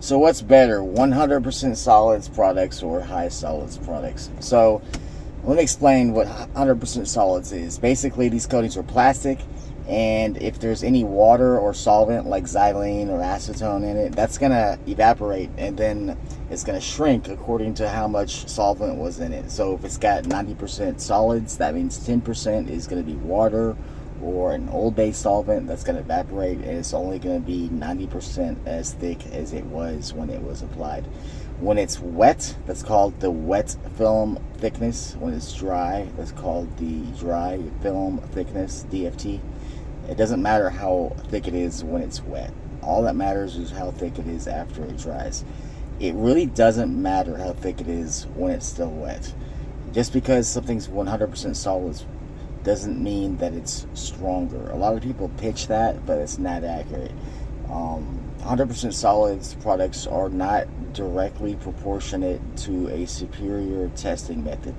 So what's better, 100% solids products or high solids products? So let me explain what 100% solids is. Basically, these coatings are plastic, and if there's any water or solvent like xylene or acetone in it, that's going to evaporate, and then it's going to shrink according to how much solvent was in it. So if it's got 90% solids, that means 10% is going to be water or an old-based solvent that's going to evaporate, and it's only going to be 90% as thick as it was when it was applied. When it's wet, that's called the wet film thickness. When it's dry, that's called the dry film thickness, DFT. It doesn't matter how thick it is when it's wet. All that matters is how thick it is after it dries. It really doesn't matter how thick it is when it's still wet. Just because something's 100% solids doesn't mean that it's stronger. A lot of people pitch that, but it's not accurate. 100% solids products are not directly proportionate to a superior testing method.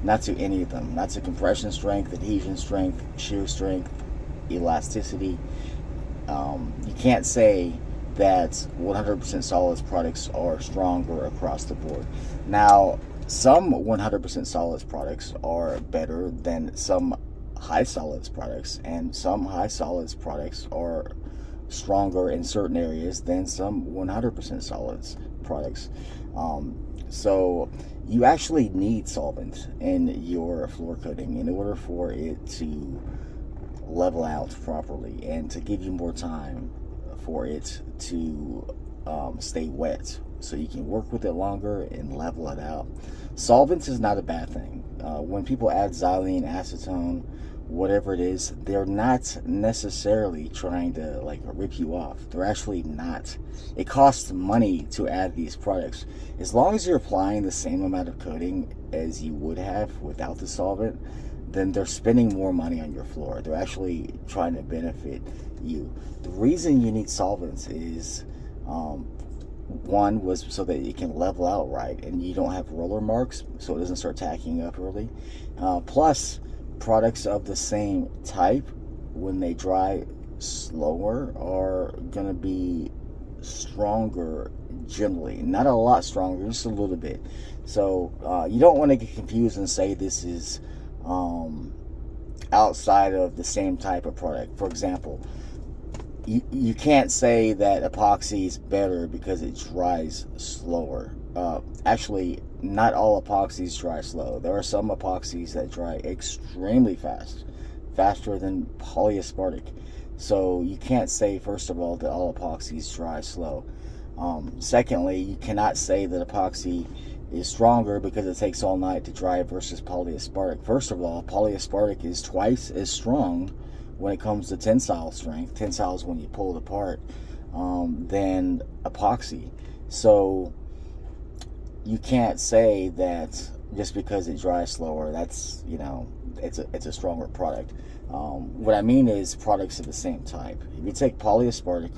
Not to any of them. Not to compression strength, adhesion strength, shear strength, elasticity. You can't say that 100% solids products are stronger across the board. Now, some 100% solids products are better than some high solids products, and some high solids products are stronger in certain areas than some 100% solids products. So you actually need solvent in your floor coating in order for it to level out properly and to give you more time for it to stay wet, so you can work with it longer and level it out. Solvents is not a bad thing. When people add xylene, acetone, whatever it is, they're not necessarily trying to like rip you off. They're actually not. It costs money to add these products. As long as you're applying the same amount of coating as you would have without the solvent, then they're spending more money on your floor. They're actually trying to benefit you. The reason you need solvents is one was so that it can level out right and you don't have roller marks, so it doesn't start tacking up early. Plus, products of the same type, when they dry slower, are going to be stronger generally. Not a lot stronger, just a little bit. So you don't want to get confused and say this is outside of the same type of product. For example, you can't say that epoxy is better because it dries slower. Actually, not all epoxies dry slow. There are some epoxies that dry extremely fast, faster than polyaspartic. So you can't say, first of all, that all epoxies dry slow. Secondly, you cannot say that epoxy is stronger because it takes all night to dry versus polyaspartic. First of all, polyaspartic is twice as strong when it comes to tensile strength. Tensile is when you pull it apart, than epoxy. So you can't say that just because it dries slower, that's, you know, it's a stronger product. What I mean is products of the same type. If you take polyaspartic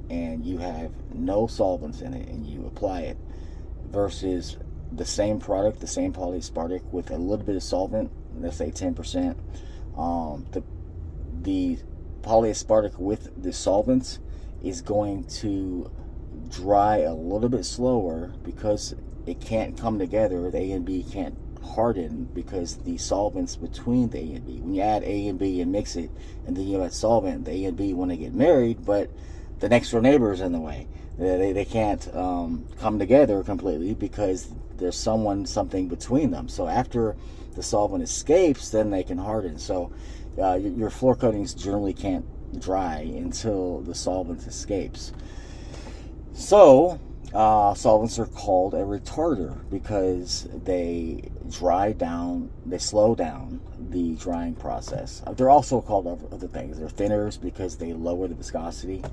and you have no solvents in it and you apply it, versus the same product, the same polyaspartic with a little bit of solvent, let's say 10%, the polyaspartic with the solvents is going to dry a little bit slower because it can't come together. The A and B can't harden because the solvents between the A and B. When you add A and B and mix it, and then you add solvent, the A and B want to get married, but the next door neighbor is in the way. They can't come together completely because there's something between them. So after the solvent escapes, then they can harden. So your floor coatings generally can't dry until the solvent escapes. So solvents are called a retarder because they slow down the drying process. They're also called other things. They're thinners because they lower the viscosity.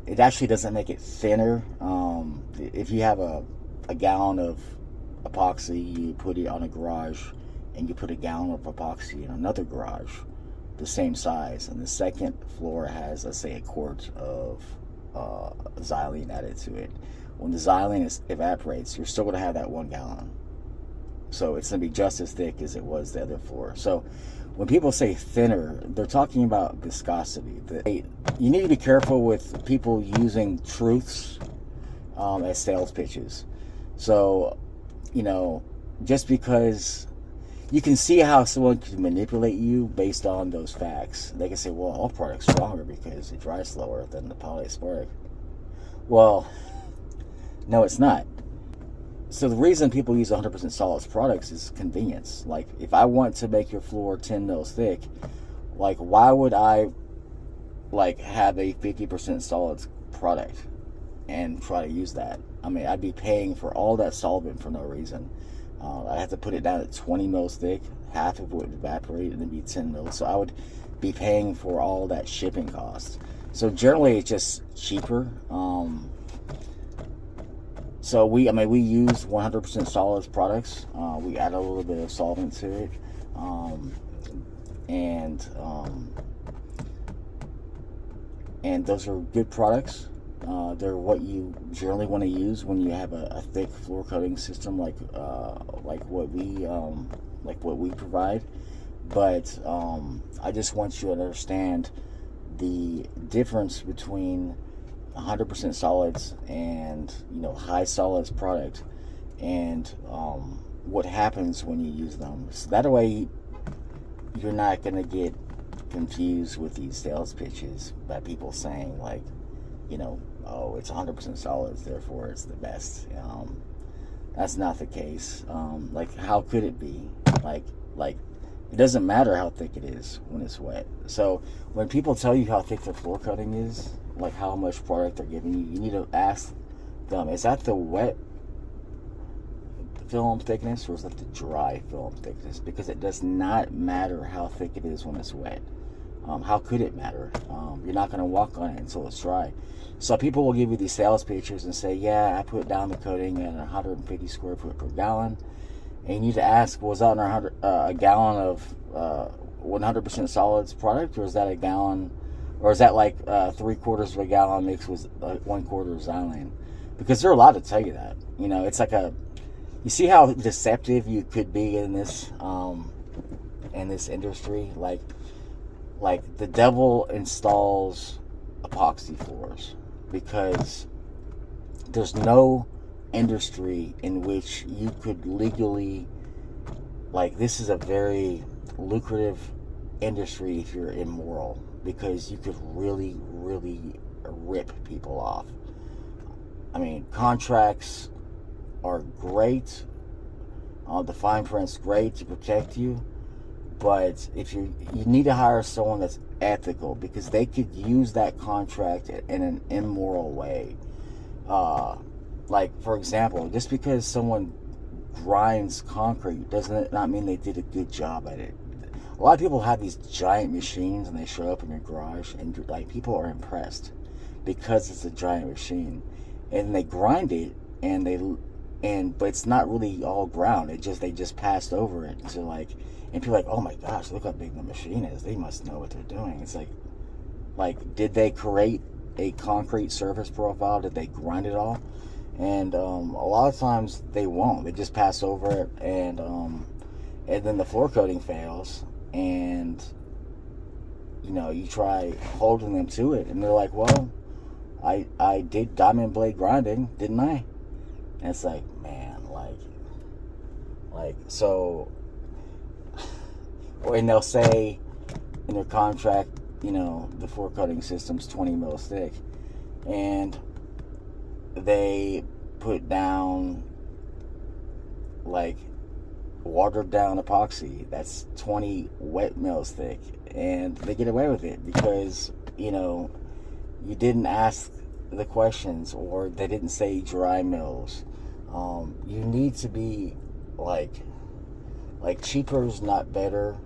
It actually doesn't make it thinner. If you have a gallon of epoxy, you put it on a garage, and you put a gallon of epoxy in another garage, the same size, and the second floor has, let's say, a quart of xylene added to it. When the xylene evaporates, you're still going to have that 1 gallon. So it's going to be just as thick as it was the other floor. So when people say thinner, they're talking about viscosity. You need to be careful with people using truths as sales pitches. So, just because you can see how someone can manipulate you based on those facts. They can say, well, our product's stronger because it dries slower than the polyaspartic. Well, no, it's not. So the reason people use 100% solids products is convenience. Like, if I want to make your floor 10 mils thick, like, why would I, like, have a 50% solids product and try to use that? I mean, I'd be paying for all that solvent for no reason. I'd have to put it down at 20 mils thick, half of it would evaporate and then be 10 mils. So I would be paying for all that shipping cost. So generally it's just cheaper. So we use 100% solids products. We add a little bit of solvent to it. And those are good products. They're what you generally want to use when you have a thick floor coating system like what we provide. But I just want you to understand the difference between 100% solids and high solids product, and what happens when you use them. So that way you're not going to get confused with these sales pitches by people saying like, oh, it's 100% solids, therefore it's the best. That's not the case. Like, how could it be? Like it doesn't matter how thick it is when it's wet. So when people tell you how thick their floor coating is, like how much product they're giving you, you need to ask them, is that the wet film thickness or is that the dry film thickness? Because it does not matter how thick it is when it's wet. How could it matter? You're not going to walk on it until it's dry. So people will give you these sales pictures and say, yeah, I put down the coating at 150 square foot per gallon. And you need to ask, was that a gallon of 100% solids product, or is that a gallon, or is that like 3/4 of a gallon mixed with 1/4 of xylene? Because they're allowed to tell you that. It's like you see how deceptive you could be in this industry. Like the devil installs epoxy floors, because there's no industry in which you could legally, like, this is a very lucrative industry if you're immoral, because you could really, really rip people off. I mean, contracts are great, the fine print's great to protect you, but if you need to hire someone that's ethical, because they could use that contract in an immoral way. Like, for example, just because someone grinds concrete doesn't not mean they did a good job at it. A lot of people have these giant machines and they show up in your garage and like people are impressed because it's a giant machine, and they grind it but it's not really all ground. They just passed over it to like, and people are like, oh my gosh, look how big the machine is. They must know what they're doing. It's like did they create a concrete surface profile? Did they grind it all? And a lot of times they won't. They just pass over it, and then the floor coating fails, and you try holding them to it, and they're like, well, I did diamond blade grinding, didn't I? And it's like, man, like so, and they'll say in their contract, the floor coating system's 20 mils thick, and they put down like watered down epoxy that's 20 wet mils thick, and they get away with it because you didn't ask the questions, or they didn't say dry mils. You need to be like cheaper is not better.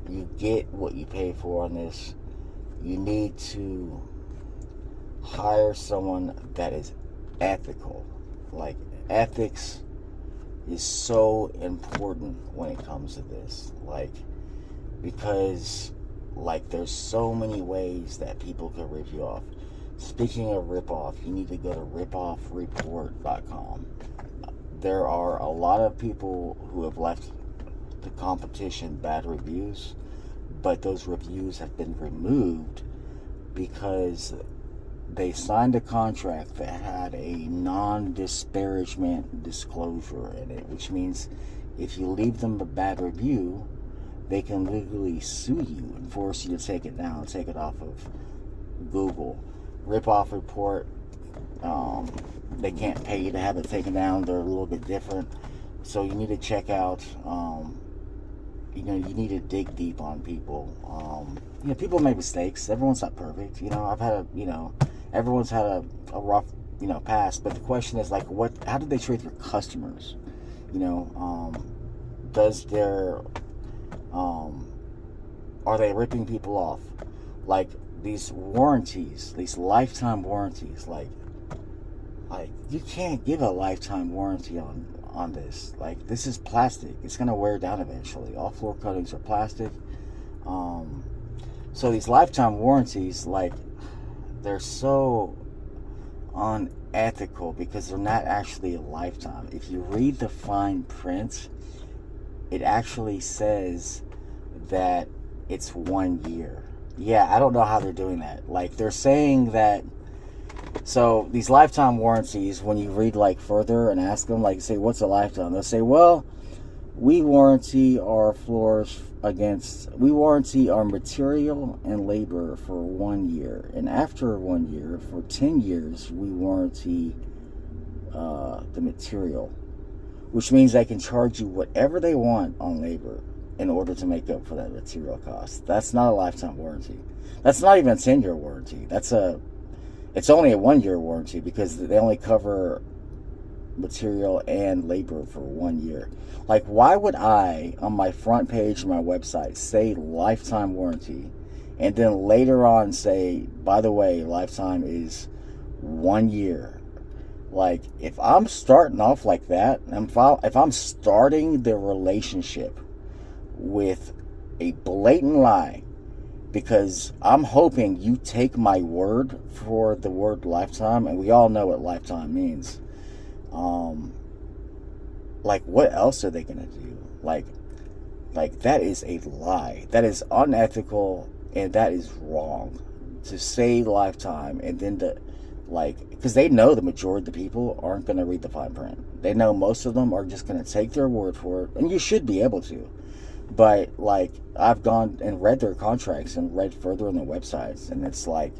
You get what you pay for on this. You need to hire someone that is ethical. Like, ethics is so important when it comes to this, because there's so many ways that people can rip you off. Speaking of rip off, you need to go to ripoffreport.com. There are a lot of people who have left the competition bad reviews, but those reviews have been removed because they signed a contract that had a non-disparagement disclosure in it, which means if you leave them a bad review, they can legally sue you and force you to take it down, take it off of Google. Rip-off report, they can't pay you to have it taken down. They're a little bit different. So you need to check out, you need to dig deep on people. People make mistakes. Everyone's not perfect. Everyone's had a rough, past. But the question is, like, how do they treat their customers? Does their, are they ripping people off? Like, these warranties, these lifetime warranties, like you can't give a lifetime warranty on this. Like, this is plastic. It's going to wear down eventually. All floor coatings are plastic. So these lifetime warranties, like, they're so unethical because they're not actually a lifetime. If you read the fine print, it actually says that it's 1 year. Yeah, I don't know how they're doing that. Like, they're saying that, so these lifetime warranties, when you read like further and ask them, like, say, what's a lifetime? They'll say, well, we warranty our floors we warranty our material and labor for 1 year. And after 1 year, for 10 years, we warranty the material, which means they can charge you whatever they want on labor in order to make up for that material cost. That's not a lifetime warranty. That's not even a 10-year warranty. It's only a 1 year warranty because they only cover material and labor for 1 year. Like, why would I, on my front page of my website, say lifetime warranty, and then later on say, by the way, lifetime is 1 year? Like, if I'm starting off like that, if I'm starting the relationship with a blatant lie, because I'm hoping you take my word for the word lifetime, and we all know what lifetime means. Like, what else are they gonna do? Like that is a lie. That is unethical, and that is wrong to say lifetime, and then because they know the majority of the people aren't gonna read the fine print. They know most of them are just gonna take their word for it, and you should be able to. But, like, I've gone and read their contracts and read further on their websites, and it's like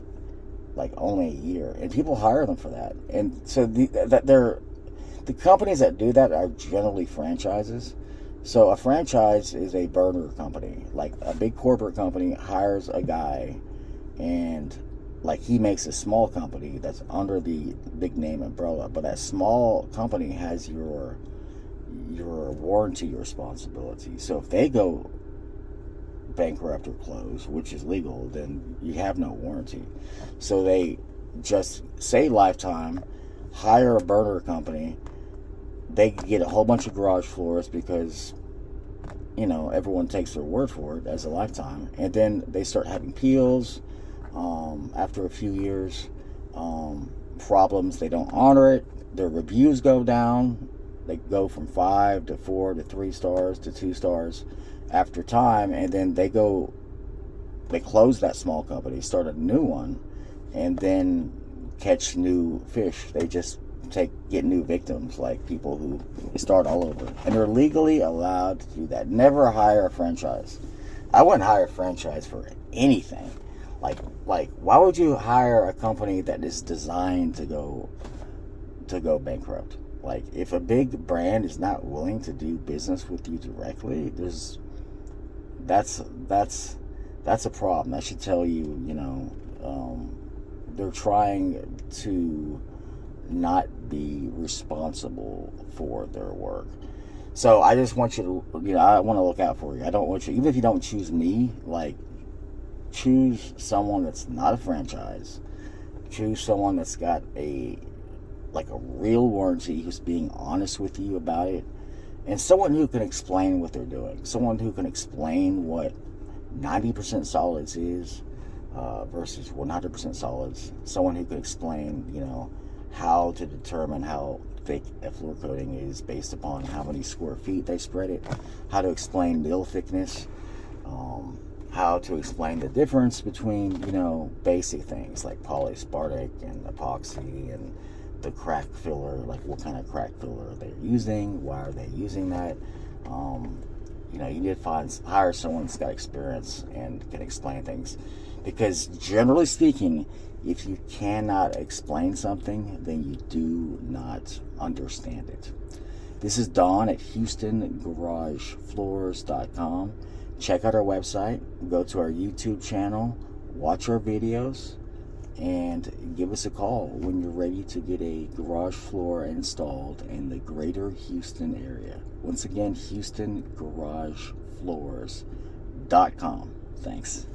only a year, and people hire them for that. And so the companies that do that are generally franchises. So a franchise is a burner company. Like, a big corporate company hires a guy, and like, he makes a small company that's under the big name umbrella, but that small company has your warranty responsibility. So if they go bankrupt or close, which is legal, then you have no warranty. So they just say lifetime, hire a burner company. They get a whole bunch of garage floors because, everyone takes their word for it as a lifetime. And then they start having peels after a few years. Problems, they don't honor it. Their reviews go down. They go from 5 to 4 to 3 stars to 2 stars after time, and then they close that small company, start a new one, and then catch new fish. They just get new victims, like people who start all over. And they're legally allowed to do that. Never hire a franchise. I wouldn't hire a franchise for anything. Like why would you hire a company that is designed to go bankrupt? Like, if a big brand is not willing to do business with you directly, that's a problem. That should tell you, they're trying to not be responsible for their work. So I just want you to, I want to look out for you. I don't want you, even if you don't choose me, like, choose someone that's not a franchise. Choose someone that's got a real warranty, who's being honest with you about it, and someone who can explain what they're doing. Someone who can explain what 90% solids is versus 100% solids. Someone who can explain, how to determine how thick a floor coating is based upon how many square feet they spread it, how to explain mill thickness, how to explain the difference between, basic things like polyaspartic and epoxy and the crack filler, like what kind of crack filler they're using, why are they using that. You know, you need to hire someone that's got experience and can explain things, because generally speaking, if you cannot explain something, then you do not understand it. This is Don at HoustonGarageFloors.com. Check out our website, go to our YouTube channel, watch our videos, and give us a call when you're ready to get a garage floor installed in the greater Houston area. Once again, HoustonGarageFloors.com. Thanks.